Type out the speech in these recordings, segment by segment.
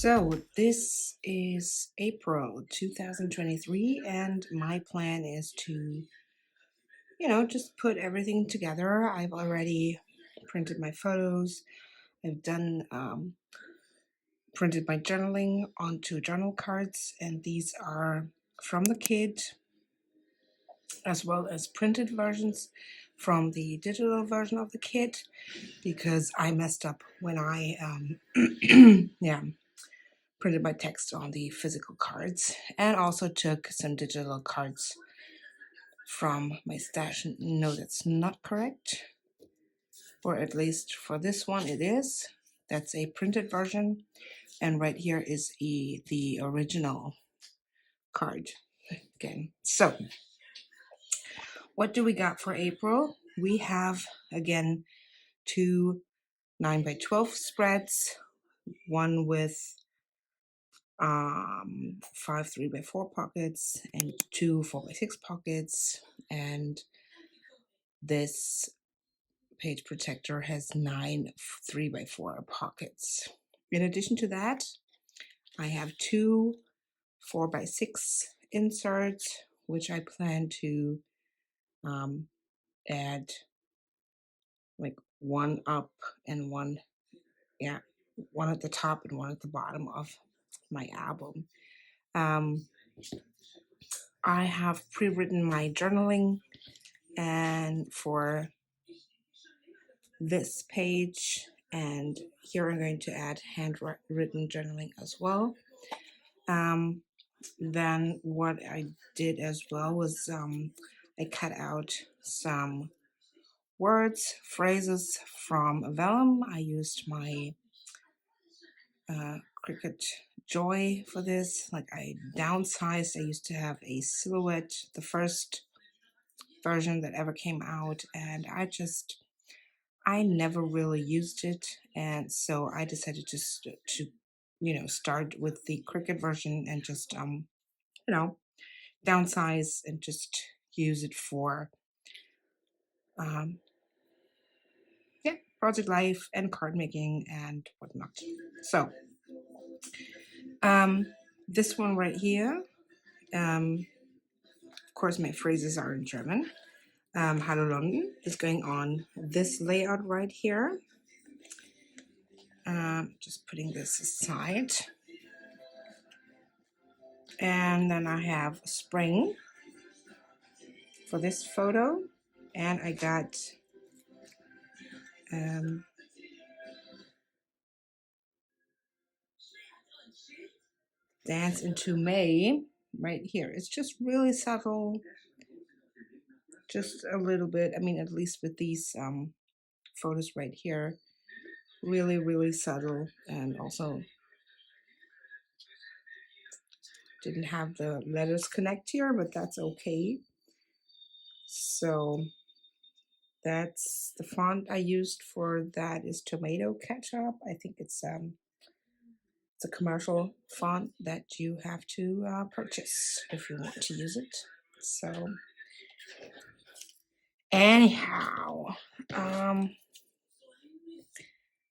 So this is April 2023, and my plan is to, just put everything together. I've already printed my photos. I've done printed my journaling onto journal cards, and these are from the kid, as well as printed versions from the digital version of the kit, because I messed up when I printed my text on the physical cards, and also took some digital cards from my stash. No, that's not correct, or at least for this one it is. That's a printed version, and right here is the original card again. So what do we got for April? We have again two 9x12 spreads, one with 5 3x4 pockets and two 4x6 pockets, and this page protector has 9 3x4 pockets. In addition to that, I have two 4x6 inserts, which I plan to add like one up and one at the top and one at the bottom of my album. I have pre-written my journaling, and for this page and here I'm going to add handwritten journaling as well. Then what I did as well was I cut out some words, phrases from vellum. I used my Cricut Joy for this. Like, I downsized. I used to have a Silhouette, the first version that ever came out, and I never really used it, and so I decided to start with the Cricut version and just downsize and just use it for project life and card making and whatnot. So this one right here, of course my phrases are in German. Hallo London is going on this layout right here. Just putting this aside. And then I have spring for this photo. And I got Dance into May right here. It's just really subtle. Just a little bit. I mean, at least with these photos right here. Really, really subtle. And also didn't have the letters connect here, but that's okay. So that's the font I used for that is Tomato Ketchup. I think it's a commercial font that you have to purchase if you want to use it. So anyhow, I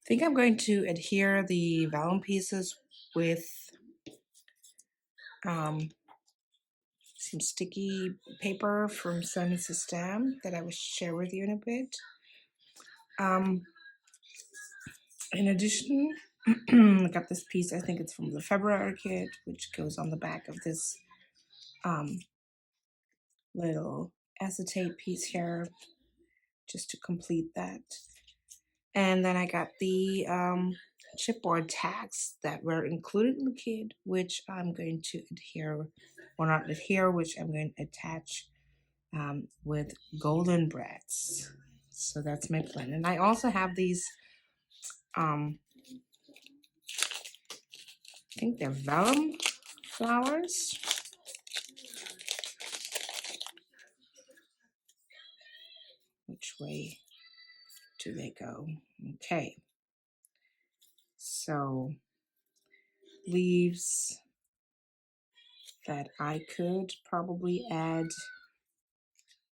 think I'm going to adhere the vellum pieces with some sticky paper from Sun System that I will share with you in a bit. In addition, I got this piece, I think it's from the February kit, which goes on the back of this little acetate piece here, just to complete that. And then I got the chipboard tags that were included in the kit, which I'm going to adhere, or not adhere, which I'm going to attach with golden brads. So that's my plan. And I also have these, I think they're vellum flowers. Which way do they go? Okay. So leaves that I could probably add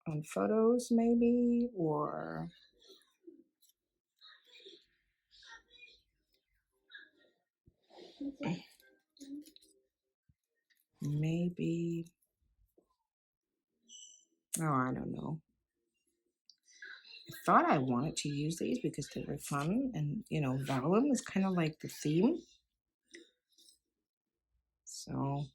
on photos maybe, or Maybe, oh, I don't know. I thought I wanted to use these because they were fun, and you know, vellum is kind of like the theme. So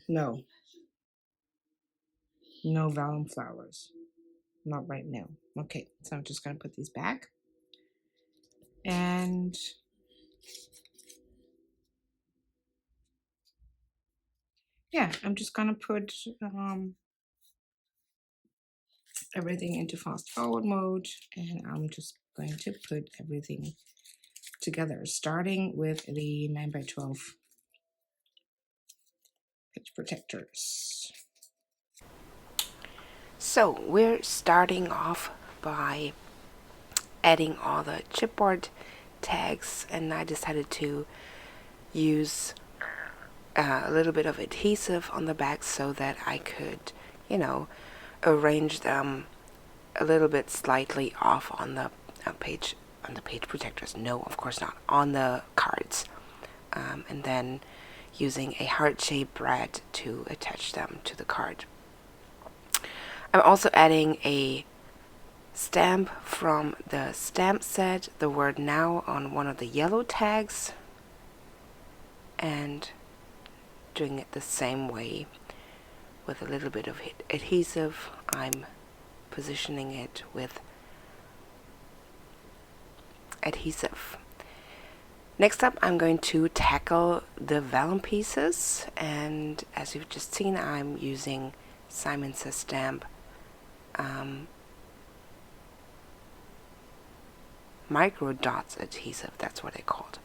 no, no vellum flowers, not right now. Okay, so I'm just gonna put these back, and yeah, I'm just gonna put everything into fast forward mode, and I'm just going to put everything together, starting with the 9x12 page protectors. So we're starting off by adding all the chipboard tags, and I decided to use a little bit of adhesive on the back so that I could, you know, arrange them a little bit slightly off on the page protectors. No, of course not, on the cards, and then using a heart-shaped brad to attach them to the card. I'm also adding a stamp from the stamp set, the word now, on one of the yellow tags, and doing it the same way with a little bit of adhesive. I'm positioning it with adhesive. Next up, I'm going to tackle the vellum pieces, and as you've just seen, I'm using Simon Says Stamp micro dots adhesive. That's what I called.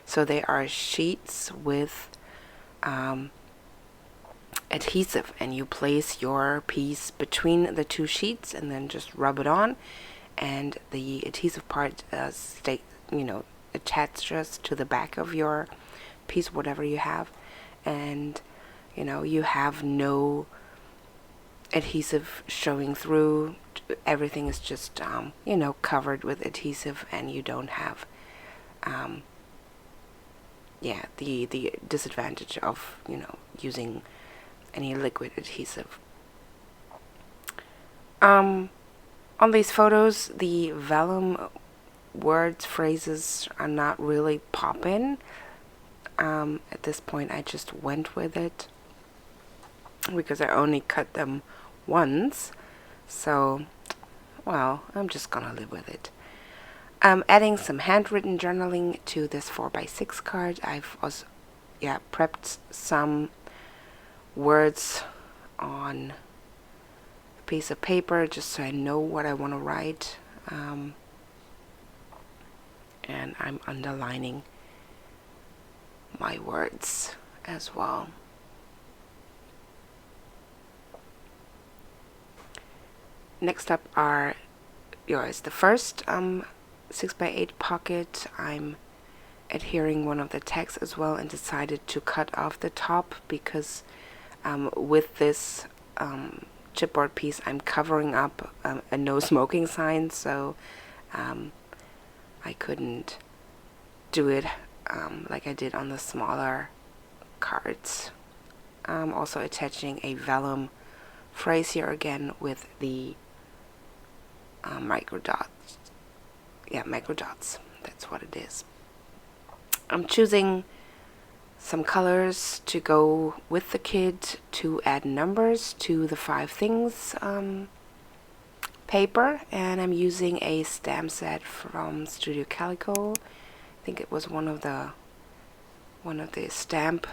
So they are sheets with adhesive, and you place your piece between the two sheets and then just rub it on, and the adhesive part attaches to the back of your piece, whatever you have, and you have no adhesive showing through. Everything is just covered with adhesive, and you don't have the disadvantage of using any liquid adhesive. On these photos, the vellum words, phrases are not really popping. At this point, I just went with it because I only cut them once. So, well, I'm just gonna live with it. I'm adding some handwritten journaling to this 4x6 card. I've also prepped some words on a piece of paper just so I know what I want to write, and I'm underlining my words as well. Next up is the first 6x8 pocket. I'm adhering one of the tags as well, and decided to cut off the top because with this chipboard piece I'm covering up a no smoking sign, so I couldn't do it like I did on the smaller cards. I'm also attaching a vellum phrase here again with the micro dots. Yeah, micro dots, that's what it is. I'm choosing some colors to go with the kit to add numbers to the 5 things paper, and I'm using a stamp set from Studio Calico. I think it was one of the stamp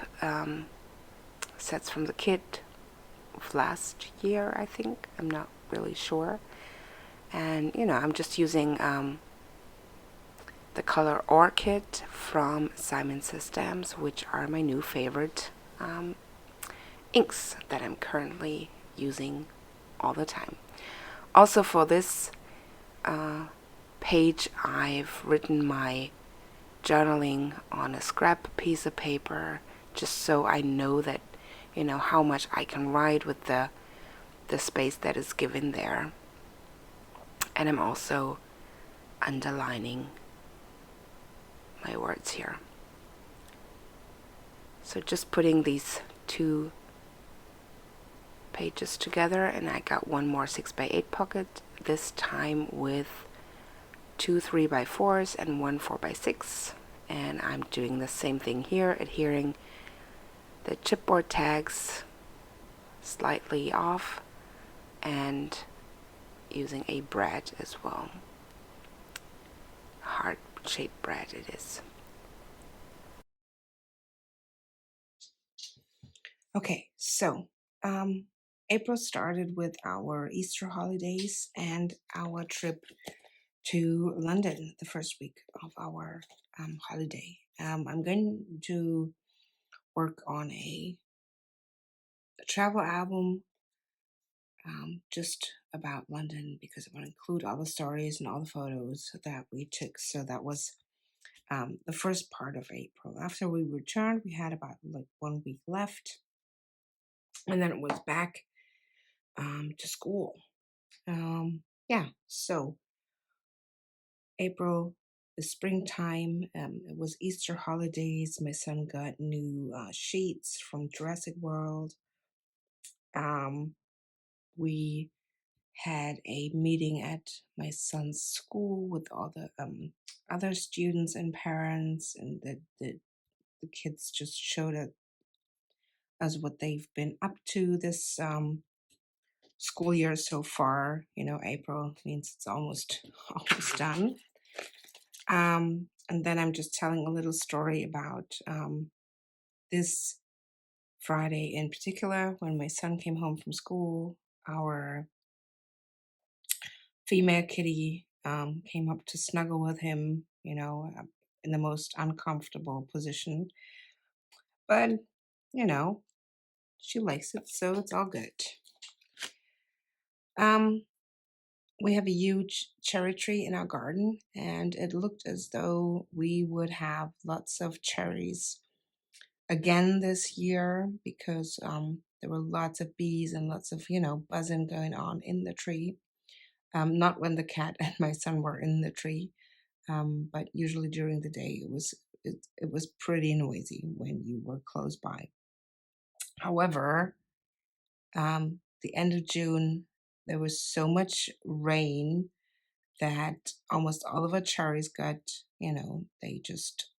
sets from the kit of last year, I think. I'm not really sure. And I'm just using the color Orchid from Simon Says Stamps, which are my new favorite inks that I'm currently using all the time. Also for this page, I've written my journaling on a scrap piece of paper, just so I know that how much I can write with the the space that is given there. And I'm also underlining my words here. So just putting these two pages together, and I got one more 6x8 pocket, this time with 2 3x4s and 1 4x6. And I'm doing the same thing here, adhering the chipboard tags slightly off and using a brad as well. Heart-shaped brad it is. Okay, so April started with our Easter holidays and our trip to London the first week of our holiday. I'm going to work on a travel album just about London because I want to include all the stories and all the photos that we took. So that was the first part of April. After we returned, we had about like 1 week left, and then it was back to school. Yeah, so April, the springtime, it was Easter holidays. My son got new sheets from Jurassic World. We had a meeting at my son's school with all the other students and parents, and the kids just showed us what they've been up to this school year so far. You know, April means it's almost almost done. And then I'm just telling a little story about this Friday in particular when my son came home from school. Our female kitty came up to snuggle with him, you know, in the most uncomfortable position. But, you know, she likes it, so it's all good. Um, we have a huge cherry tree in our garden, and it looked as though we would have lots of cherries again this year because there were lots of bees and lots of, you know, buzzing going on in the tree. Not when the cat and my son were in the tree, but usually during the day it was pretty noisy when you were close by. However, the end of June, there was so much rain that almost all of our cherries got, you know, they just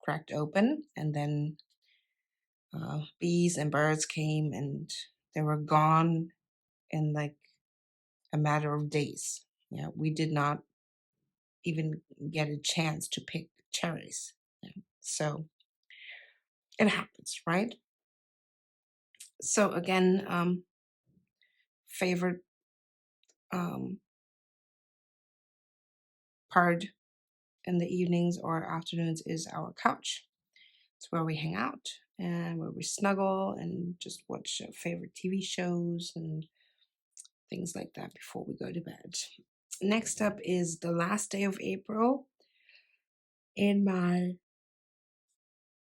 cracked open, and then bees and birds came and they were gone in like a matter of days. Yeah, we did not even get a chance to pick cherries. Yeah. So it happens, right? So again, favorite um, part in the evenings or afternoons is our couch. It's where we hang out and where we snuggle and just watch favorite TV shows and things like that before we go to bed. Next up is the last day of April. In my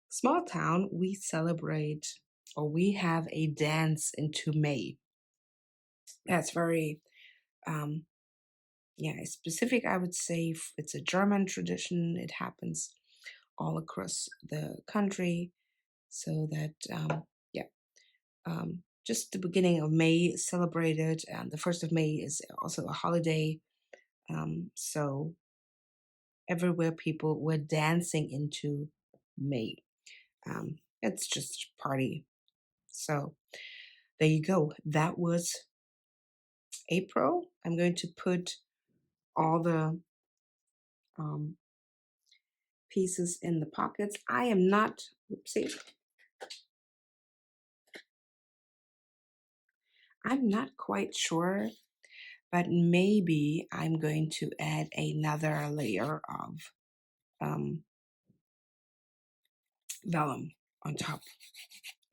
small town, we celebrate or we have a dance into May. That's very um, yeah, specific. I would say it's a German tradition. It happens all across the country, so that yeah, just the beginning of May is celebrated, and the 1st of May is also a holiday. So everywhere people were dancing into May. It's just party. So there you go. That was April. I'm going to put all the um, pieces in the pockets. I am not, oopsie, I'm not quite sure, but maybe I'm going to add another layer of um, vellum on top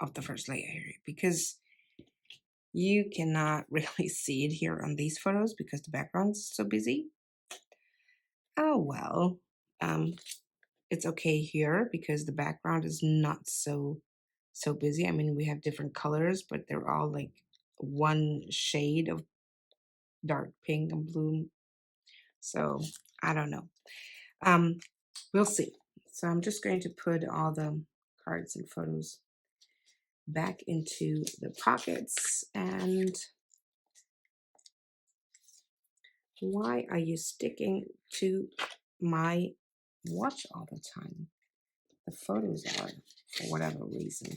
of the first layer here because you cannot really see it here on these photos because the background's so busy. Oh well, um, it's okay here because the background is not so busy. I mean, we have different colors, but they're all like one shade of dark pink and blue. So I don't know. We'll see. So I'm just going to put all the cards and photos back into the pockets. And why are you sticking to my watch all the time? The photos are, for whatever reason.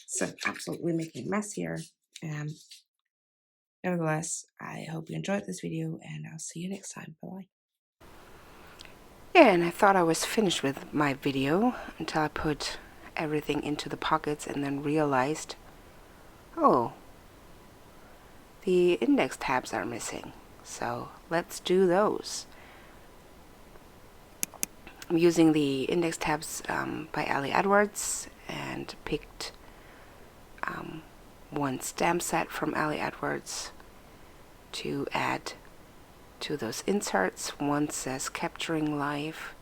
So absolutely making a mess here. Nevertheless, I hope you enjoyed this video, and I'll see you next time. Bye-bye. Yeah, and I thought I was finished with my video until I put everything into the pockets and then realized, oh, the index tabs are missing. So let's do those. I'm using the index tabs by Ali Edwards, and picked one stamp set from Ali Edwards to add to those inserts. One says Capturing Life,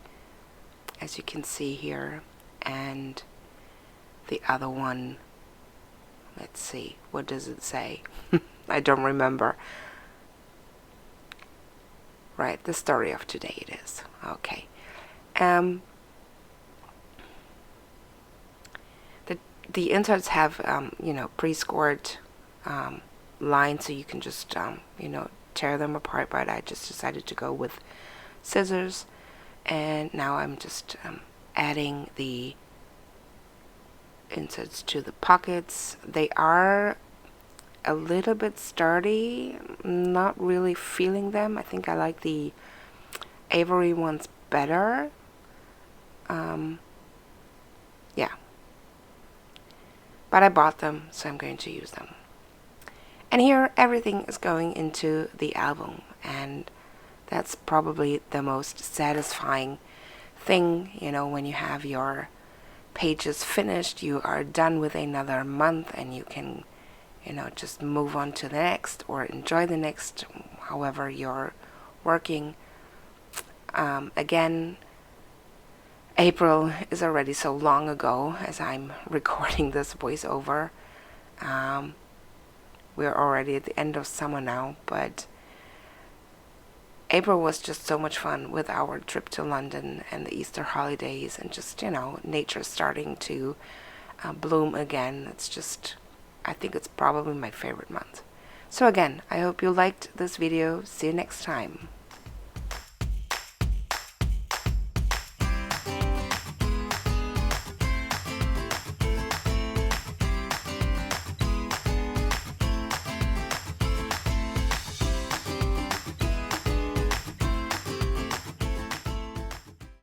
as you can see here, and the other one, let's see, what does it say? I don't remember. Right, the story of today it is. Okay. The inserts have, you know, pre-scored lines, so you can just, you know, tear them apart, but I just decided to go with scissors. And now I'm just adding the inserts to the pockets. They are a little bit sturdy, not really feeling them. I think I like the Avery ones better. Yeah, but I bought them, so I'm going to use them. And here everything is going into the album, and that's probably the most satisfying thing, you know, when you have your pages finished, you are done with another month, and you can, you know, just move on to the next or enjoy the next, however you're working. Again, April is already so long ago as I'm recording this voiceover. We're already at the end of summer now, but April was just so much fun with our trip to London and the Easter holidays, and just, you know, nature starting to bloom again. It's just, I think it's probably my favorite month. So again, I hope you liked this video. See you next time.